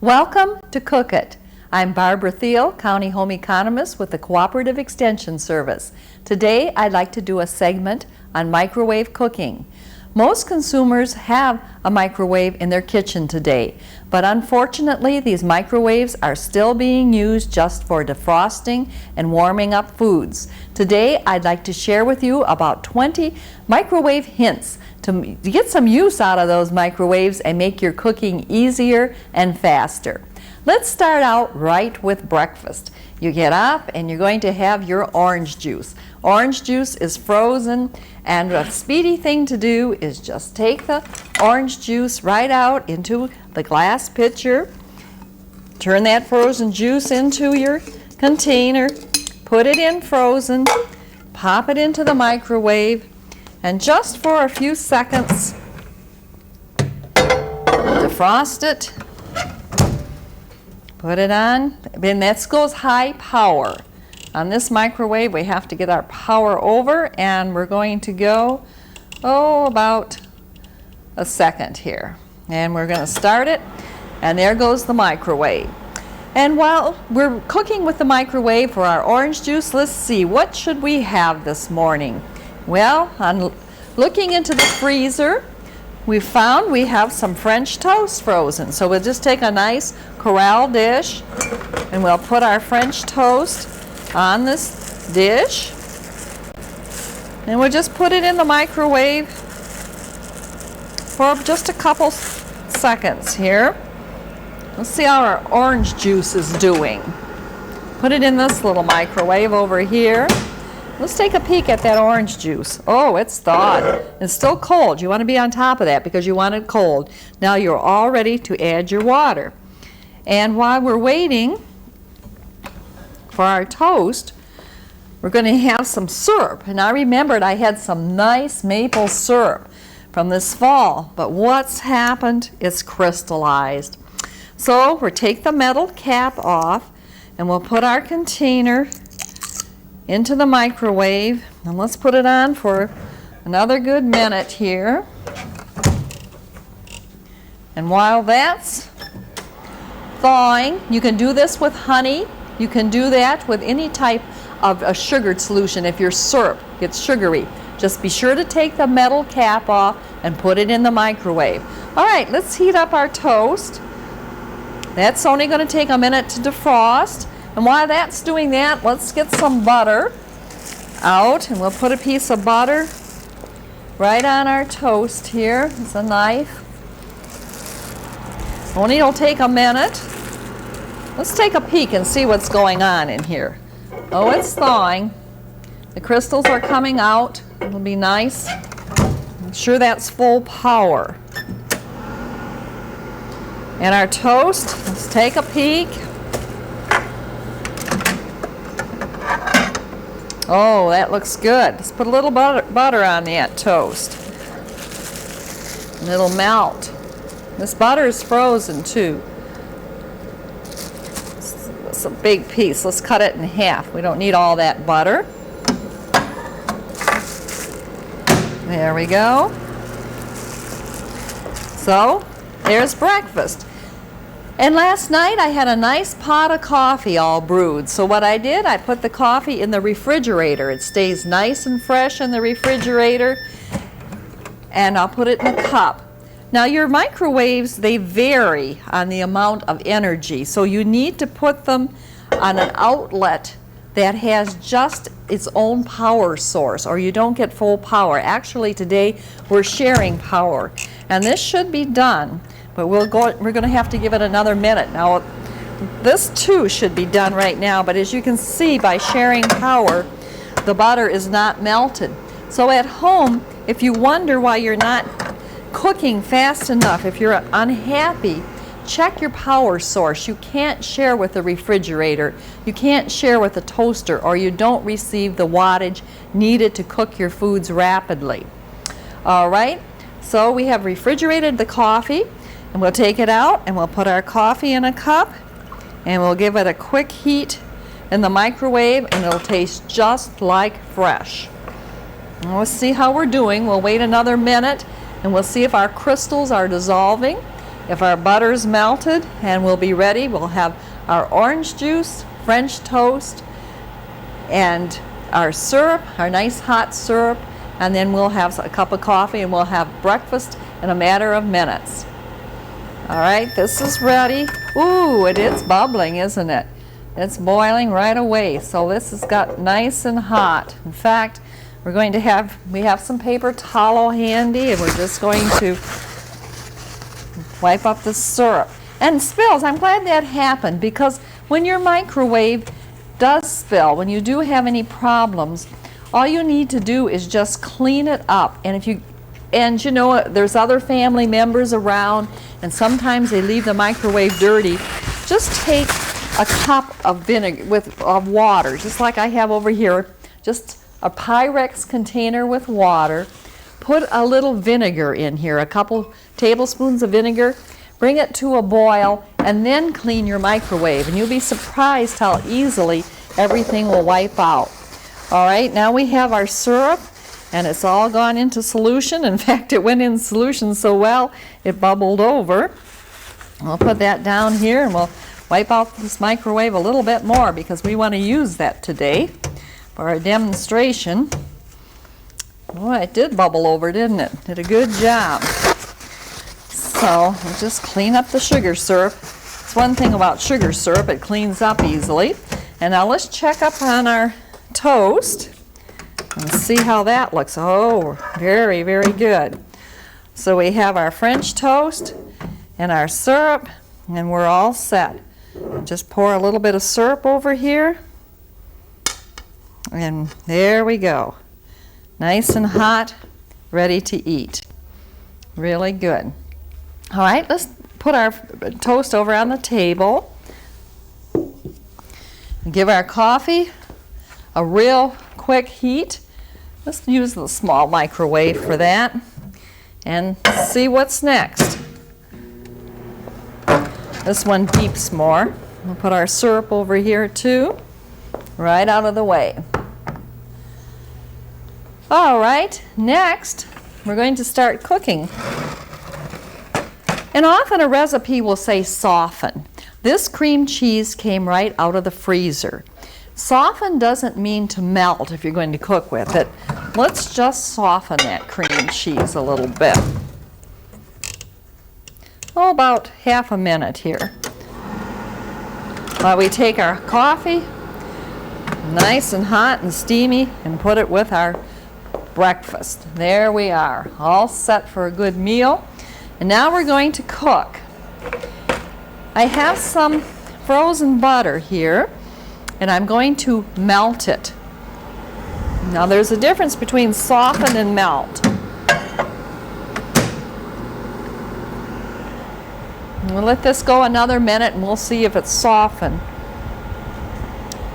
Welcome to Cook It. I'm Barbara Thiel, County Home Economist with the Cooperative Extension Service. Today I'd like to do a segment on microwave cooking. Most consumers have a microwave in their kitchen today, but unfortunately these microwaves are still being used just for defrosting and warming up foods. Today I'd like to share with you about 20 microwave hints to get some use out of those microwaves and make your cooking easier and faster. Let's start out right with breakfast. You get up and you're going to have your orange juice. Orange juice is frozen, and a speedy thing to do is just take the orange juice right out into the glass pitcher, turn that frozen juice into your container, put it in frozen, pop it into the microwave, and just for a few seconds, defrost it, put it on, and that goes high power. On this microwave, we have to get our power over, and we're going to go, about a second here. And we're going to start it, and there goes the microwave. And while we're cooking with the microwave for our orange juice, let's see, what should we have this morning? Well, on looking into the freezer, we found we have some French toast frozen. So we'll just take a nice Corral dish, and we'll put our French toast on this dish, and we'll just put it in the microwave for just a couple seconds here. Let's see how our orange juice is doing. Put it in this little microwave over here. Let's take a peek at that orange juice. Oh, it's thawed. It's still cold. You want to be on top of that because you want it cold. Now you're all ready to add your water. And while we're waiting for our toast, we're going to have some syrup. And I remembered I had some nice maple syrup from this fall, but what's happened? It's crystallized. So we'll take the metal cap off, and we'll put our container into the microwave, and let's put it on for another good minute here. And while that's thawing, you can do this with honey. You can do that with any type of a sugared solution. If your syrup gets sugary, just be sure to take the metal cap off and put it in the microwave. All right, let's heat up our toast. That's only going to take a minute to defrost. And while that's doing that, let's get some butter out, and we'll put a piece of butter right on our toast here. It's a knife. Only it'll take a minute. Let's take a peek and see what's going on in here. Oh, it's thawing. The crystals are coming out. It'll be nice. I'm sure that's full power. And our toast, let's take a peek. Oh, that looks good. Let's put a little butter on that toast. And it'll melt. This butter is frozen too. It's a big piece. Let's cut it in half. We don't need all that butter. There we go. So, there's breakfast. And last night I had a nice pot of coffee all brewed. So what I did, I put the coffee in the refrigerator. It stays nice and fresh in the refrigerator. And I'll put it in a cup. Now your microwaves, they vary on the amount of energy. So you need to put them on an outlet that has just its own power source, or you don't get full power. Actually today we're sharing power. And this should be done. But we're going to have to give it another minute. Now, this too should be done right now, but as you can see by sharing power, the butter is not melted. So at home, if you wonder why you're not cooking fast enough, if you're unhappy, check your power source. You can't share with the refrigerator. You can't share with the toaster, or you don't receive the wattage needed to cook your foods rapidly. All right, so we have refrigerated the coffee. And we'll take it out, and we'll put our coffee in a cup, and we'll give it a quick heat in the microwave, and it'll taste just like fresh. And let's see how we're doing. We'll wait another minute, and we'll see if our crystals are dissolving. If our butter's melted and we'll be ready, we'll have our orange juice, French toast, and our syrup, our nice hot syrup, and then we'll have a cup of coffee and we'll have breakfast in a matter of minutes. All right, this is ready. Ooh, it is bubbling, isn't it? It's boiling right away. So this has got nice and hot. In fact, we have some paper towel handy, and we're just going to wipe up the syrup. And spills, I'm glad that happened, because when your microwave does spill, when you do have any problems, all you need to do is just clean it up. And you know, there's other family members around, and sometimes they leave the microwave dirty. Just take a cup of vinegar of water, just like I have over here, just a Pyrex container with water. Put a little vinegar in here, a couple tablespoons of vinegar. Bring it to a boil, and then clean your microwave, and you'll be surprised how easily everything will wipe out. All right, now we have our syrup, and it's all gone into solution. In fact, it went in solution so well it bubbled over. We'll put that down here, and we'll wipe out this microwave a little bit more because we want to use that today for our demonstration. Oh, it did bubble over, didn't it? Did a good job. So we'll just clean up the sugar syrup. It's one thing about sugar syrup, it cleans up easily. And now let's check up on our toast and see how that looks. Oh, very, very good. So we have our French toast and our syrup, and we're all set. Just pour a little bit of syrup over here, and there we go. Nice and hot, ready to eat. Really good. All right, let's put our toast over on the table. Give our coffee a real quick heat. Let's use the small microwave for that and see what's next. This one beeps more. We'll put our syrup over here too, right out of the way. All right, next we're going to start cooking. And often a recipe will say soften. This cream cheese came right out of the freezer. Soften doesn't mean to melt if you're going to cook with it. Let's just soften that cream cheese a little bit. Oh, about half a minute here. While we take our coffee, nice and hot and steamy, and put it with our breakfast. There we are, all set for a good meal. And now we're going to cook. I have some frozen butter here, and I'm going to melt it. Now there's a difference between soften and melt. We'll let this go another minute and we'll see if it's softened.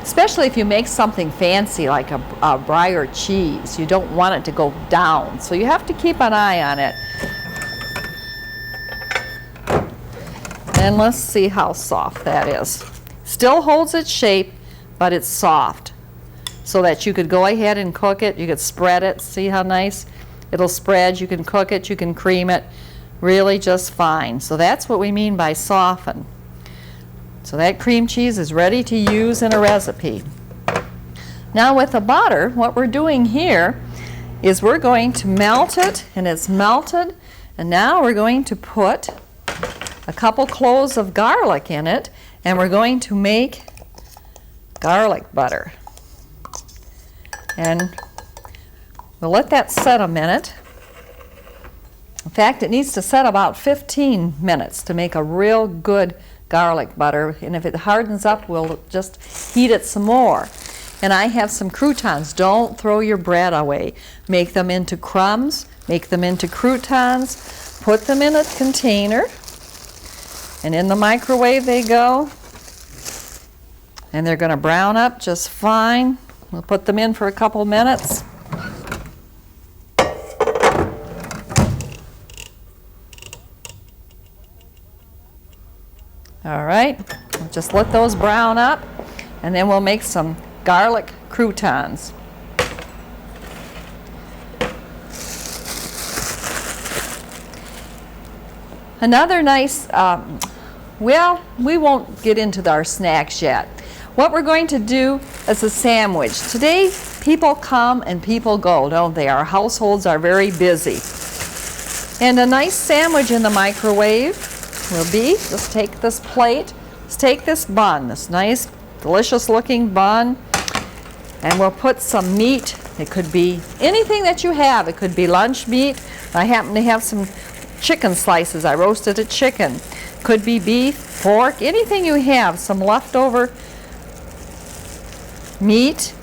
Especially if you make something fancy like a Gruyere cheese. You don't want it to go down, so you have to keep an eye on it. And let's see how soft that is. Still holds its shape, but it's soft. So that you could go ahead and cook it. You could spread it. See how nice it'll spread. You can cook it. You can cream it. Really just fine. So that's what we mean by soften. So that cream cheese is ready to use in a recipe. Now with the butter, what we're doing here is we're going to melt it, and it's melted. And now we're going to put a couple cloves of garlic in it, and we're going to make garlic butter. And we'll let that set a minute. In fact, it needs to set about 15 minutes to make a real good garlic butter, and if it hardens up, we'll just heat it some more. And I have some croutons. Don't throw your bread away. Make them into crumbs, make them into croutons, put them in a container, and in the microwave they go. And they're going to brown up just fine. We'll put them in for a couple minutes. All right, we'll just let those brown up, and then we'll make some garlic croutons. Another nice, well, we won't get into our snacks yet. What we're going to do is a sandwich. Today, people come and people go, don't they? Our households are very busy. And a nice sandwich in the microwave will be, let's take this plate, let's take this bun, this nice, delicious looking bun, and we'll put some meat. It could be anything that you have. It could be lunch meat. I happen to have some chicken slices. I roasted a chicken. Could be beef, pork, anything you have, some leftover meat.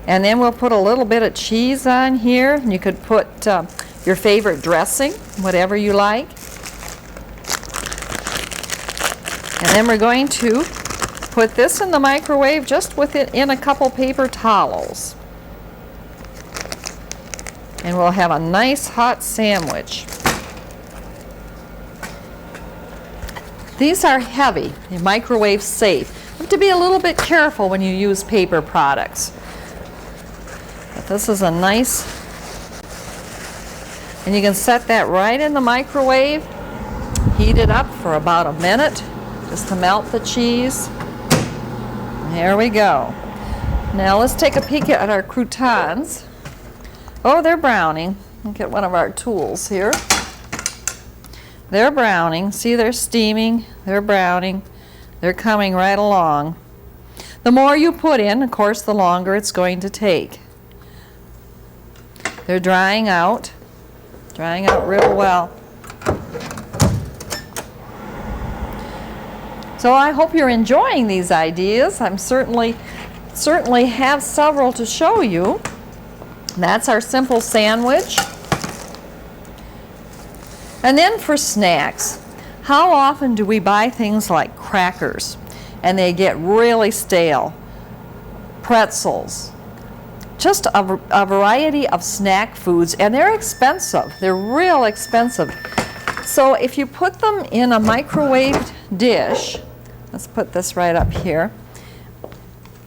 And then we'll put a little bit of cheese on here. You could put your favorite dressing, whatever you like. And then we're going to put this in the microwave just within a couple paper towels. And we'll have a nice hot sandwich. These are heavy, they're microwave safe. You have to be a little bit careful when you use paper products. But this is a nice, and you can set that right in the microwave, heat it up for about a minute just to melt the cheese. There we go. Now let's take a peek at our croutons. Oh, they're browning. We'll get one of our tools here. They're browning. See, they're steaming. They're browning. They're coming right along. The more you put in, of course, the longer it's going to take. They're drying out real well. So I hope you're enjoying these ideas. I'm certainly have several to show you. That's our simple sandwich. And then for snacks, how often do we buy things like crackers and they get really stale? Pretzels, just a variety of snack foods, and they're expensive. They're real expensive. So if you put them in a microwaved dish, let's put this right up here,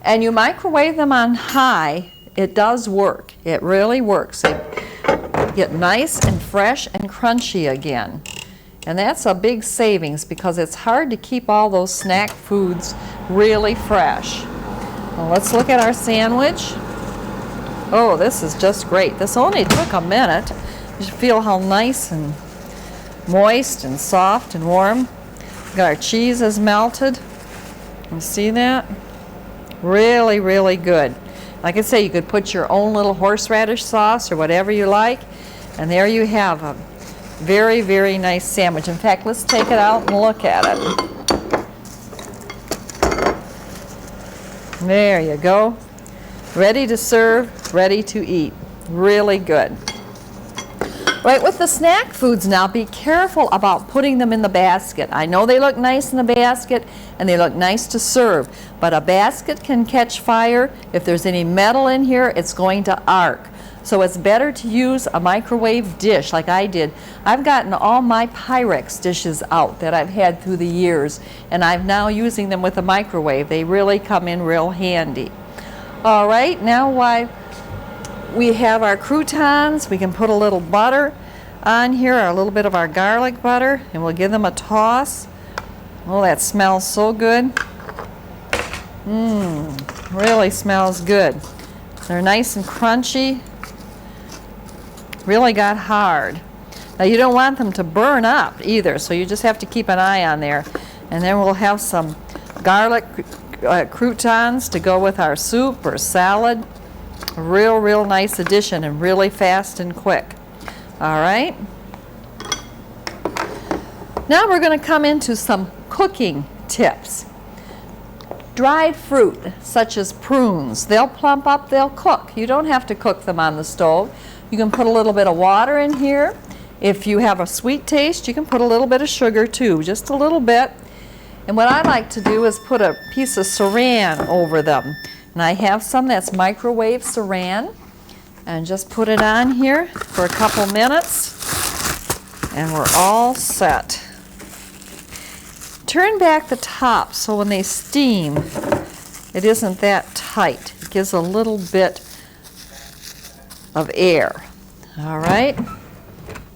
and you microwave them on high, it does work. It really works. They get nice and fresh and crunchy again. And that's a big savings because it's hard to keep all those snack foods really fresh. Well, let's look at our sandwich. Oh, this is just great. This only took a minute. You should feel how nice and moist and soft and warm. Got our cheese is melted. You see that? Really, really good. Like I say, you could put your own little horseradish sauce or whatever you like, and there you have a very, very nice sandwich. In fact, let's take it out and look at it. There you go. Ready to serve, ready to eat. Really good. Right, with the snack foods now, be careful about putting them in the basket. I know they look nice in the basket and they look nice to serve, but a basket can catch fire. If there's any metal in here, it's going to arc. So it's better to use a microwave dish like I did. I've gotten all my Pyrex dishes out that I've had through the years, and I'm now using them with a microwave. They really come in real handy. All right, now while we have our croutons, we can put a little butter on here, or a little bit of our garlic butter, and we'll give them a toss. Oh, that smells so good. Really smells good. They're nice and crunchy. Really got hard. Now you don't want them to burn up either, so you just have to keep an eye on there. And then we'll have some garlic croutons to go with our soup or salad. A real nice addition, and really fast and quick. All right. Now we're going to come into some cooking tips. Dried fruit, such as prunes, they'll plump up, they'll cook. You don't have to cook them on the stove. You can put a little bit of water in here. If you have a sweet taste, you can put a little bit of sugar too, just a little bit. And what I like to do is put a piece of saran over them. And I have some that's microwave saran, and just put it on here for a couple minutes, and we're all set. Turn back the top so when they steam, it isn't that tight. It gives a little bit of air. All right.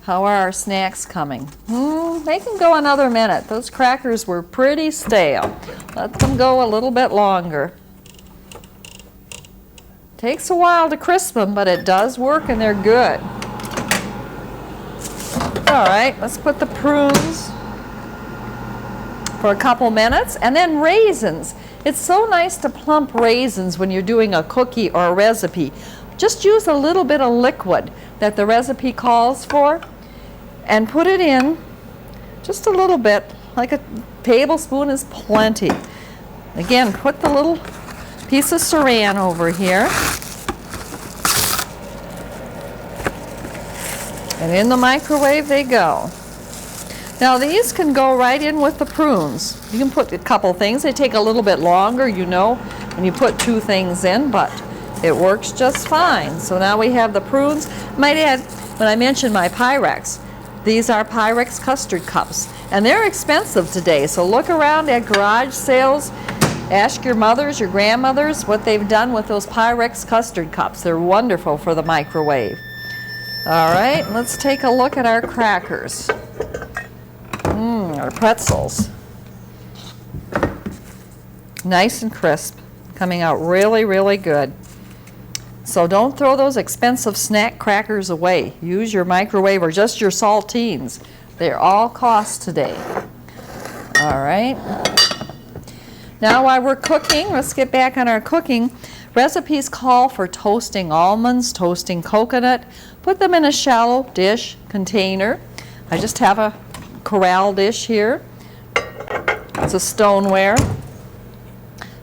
How are our snacks coming? They can go another minute. Those crackers were pretty stale. Let them go a little bit longer. Takes a while to crisp them, but it does work and they're good. All right, let's put the prunes for a couple minutes, and then raisins. It's so nice to plump raisins when you're doing a cookie or a recipe. Just use a little bit of liquid that the recipe calls for and put it in just a little bit, like a tablespoon is plenty. Again, put the little piece of saran over here. And in the microwave they go. Now these can go right in with the prunes. You can put a couple things. They take a little bit longer, you know, when you put two things in, but it works just fine. So now we have the prunes. Might add, when I mentioned my Pyrex, these are Pyrex custard cups. And they're expensive today, so look around at garage sales. Ask your mothers, your grandmothers, what they've done with those Pyrex custard cups. They're wonderful for the microwave. All right, let's take a look at our crackers. Our pretzels. Nice and crisp, coming out really, really good. So don't throw those expensive snack crackers away. Use your microwave or just your saltines. They're all cost today. All right. Now while we're cooking, let's get back on our cooking. Recipes call for toasting almonds, toasting coconut. Put them in a shallow dish container. I just have a Corral dish here. It's a stoneware.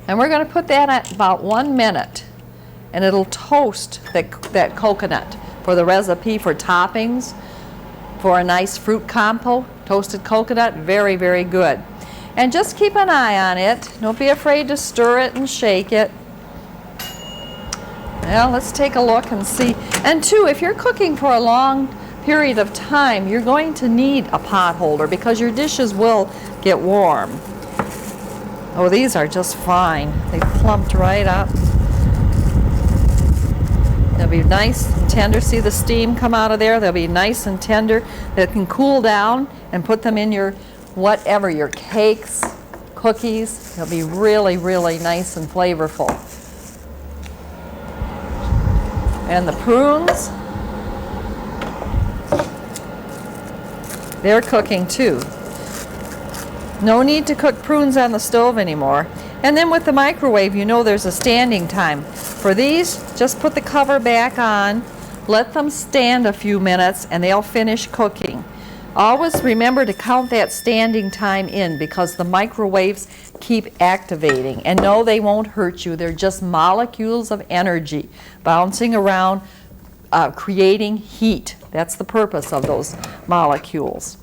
And we're going to put that at about 1 minute. And it'll toast that coconut for the recipe for toppings, for a nice fruit compo. Toasted coconut, very, very good. And just keep an eye on it. Don't be afraid to stir it and shake it. Well, let's take a look and see. And two, if you're cooking for a long period of time, you're going to need a pot holder because your dishes will get warm. Oh, these are just fine. They plumped right up. They'll be nice and tender. See the steam come out of there? They'll be nice and tender. They can cool down and put them in your whatever, your cakes, cookies. They'll be really, really nice and flavorful. And the prunes, they're cooking too. No need to cook prunes on the stove anymore. And then with the microwave, you know there's a standing time. For these, just put the cover back on, let them stand a few minutes, and they'll finish cooking. Always remember to count that standing time in because the microwaves keep activating. And no, they won't hurt you. They're just molecules of energy bouncing around, creating heat. That's the purpose of those molecules.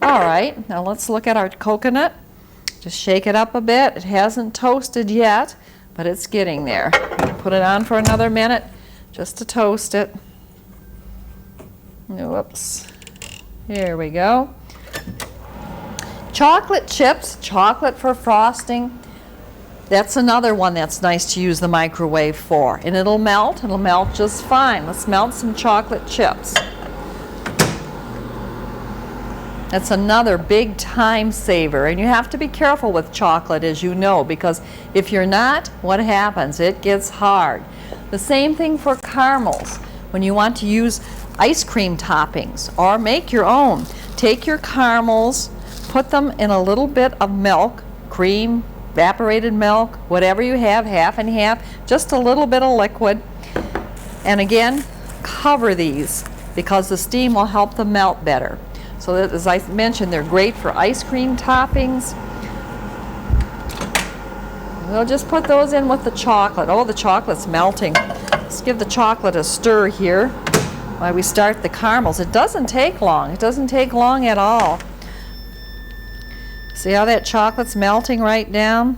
All right, now let's look at our coconut. Just shake it up a bit. It hasn't toasted yet, but it's getting there. Put it on for another minute just to toast it. Whoops. Here we go. Chocolate chips, chocolate for frosting. That's another one that's nice to use the microwave for. And it'll melt just fine. Let's melt some chocolate chips. That's another big time saver. And you have to be careful with chocolate, as you know, because if you're not, what happens? It gets hard. The same thing for caramels. When you want to use ice cream toppings or make your own, take your caramels, put them in a little bit of milk, cream, evaporated milk, whatever you have, half and half, just a little bit of liquid. And again, cover these because the steam will help them melt better. So that, as I mentioned, they're great for ice cream toppings. We'll just put those in with the chocolate. Oh, the chocolate's melting. Let's give the chocolate a stir here while we start the caramels. It doesn't take long. It doesn't take long at all. See how that chocolate's melting right down?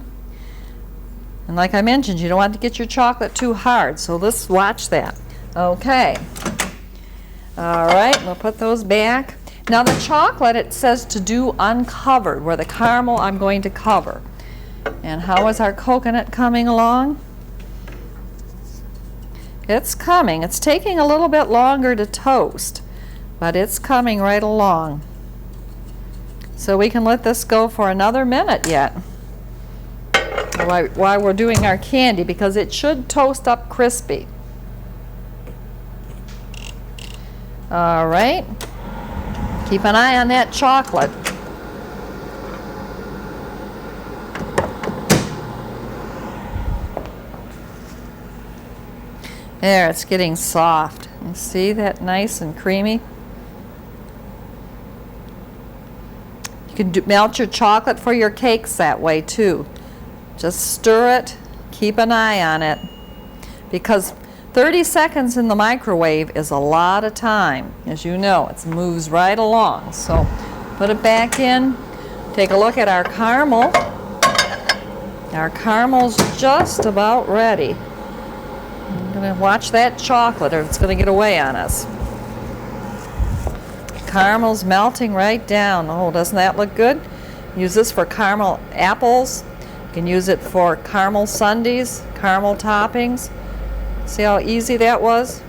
And like I mentioned, you don't want to get your chocolate too hard, so let's watch that. Okay. All right, we'll put those back. Now the chocolate, it says to do uncovered, where the caramel I'm going to cover. And how is our coconut coming along? It's coming. It's taking a little bit longer to toast, but it's coming right along. So we can let this go for another minute yet while we're doing our candy, because it should toast up crispy. All right, keep an eye on that chocolate. There, it's getting soft. You see that, nice and creamy? You can melt your chocolate for your cakes that way too. Just stir it, keep an eye on it, because 30 seconds in the microwave is a lot of time. As you know, it moves right along. So put it back in. Take a look at our caramel. Our caramel's just about ready. I'm going to watch that chocolate or it's going to get away on us. Caramel's melting right down. Oh, doesn't that look good? Use this for caramel apples. You can use it for caramel sundaes, caramel toppings. See how easy that was?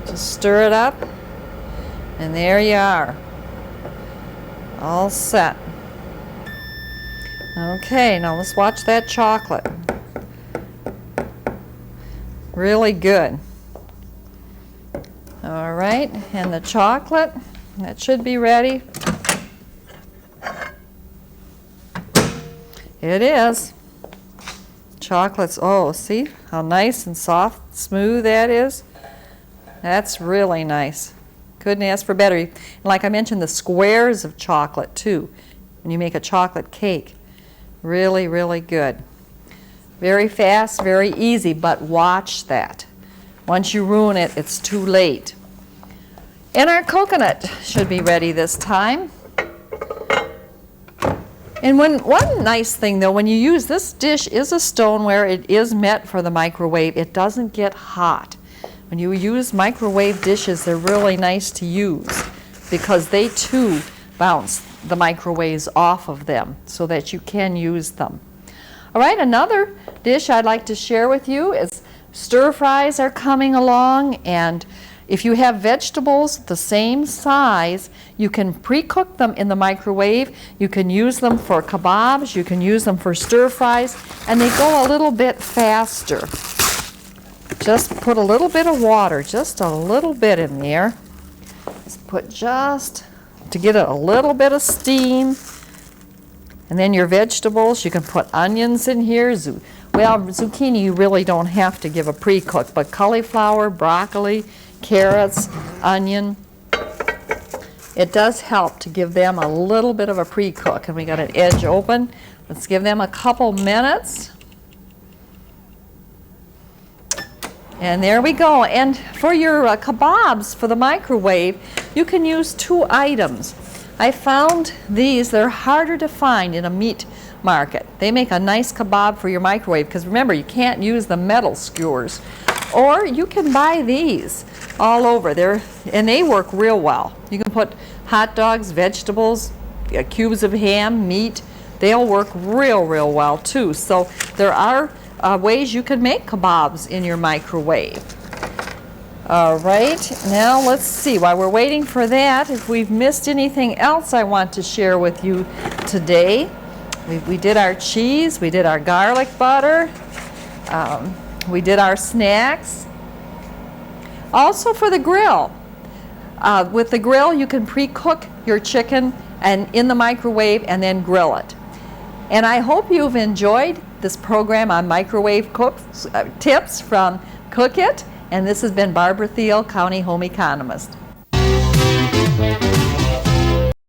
Just stir it up, and there you are. All set. Okay, now let's watch that chocolate. Really good. All right, and the chocolate, that should be ready. It is. Chocolate's, oh, see how nice and soft, smooth that is? That's really nice. Couldn't ask for better. And like I mentioned, the squares of chocolate too, when you make a chocolate cake. Really, really good. Very fast, very easy, but watch that. Once you ruin it, it's too late. And our coconut should be ready this time. And one nice thing though, when you use this dish is a stoneware, it is meant for the microwave. It doesn't get hot. When you use microwave dishes, they're really nice to use because they too bounce the microwaves off of them so that you can use them. All right, another dish I'd like to share with you is stir fries are coming along, and if you have vegetables the same size, you can pre-cook them in the microwave. You can use them for kebabs, you can use them for stir fries, and they go a little bit faster. Just put a little bit of water, just a little bit in there. Just put just to get a little bit of steam. And then your vegetables, you can put onions in here. Well, zucchini you really don't have to give a pre-cook, but cauliflower, broccoli, carrots, onion, it does help to give them a little bit of a pre-cook. And we got an edge open. Let's give them a couple minutes. And there we go. And for your kebabs for the microwave, you can use 2 items. I found these, they're harder to find in a meat market. They make a nice kebab for your microwave because remember, you can't use the metal skewers. Or you can buy these all over there, and they work real well. You can put hot dogs, vegetables, cubes of ham, meat. They'll work real well too. So there are ways you can make kebabs in your microwave. All right, now let's see, while we're waiting for that, if we've missed anything else I want to share with you today. We did our cheese, we did our garlic butter, we did our snacks. Also for the grill. With the grill, you can pre-cook your chicken and in the microwave and then grill it. And I hope you've enjoyed this program on microwave tips from Cook It. And this has been Barbara Thiel, County Home Economist.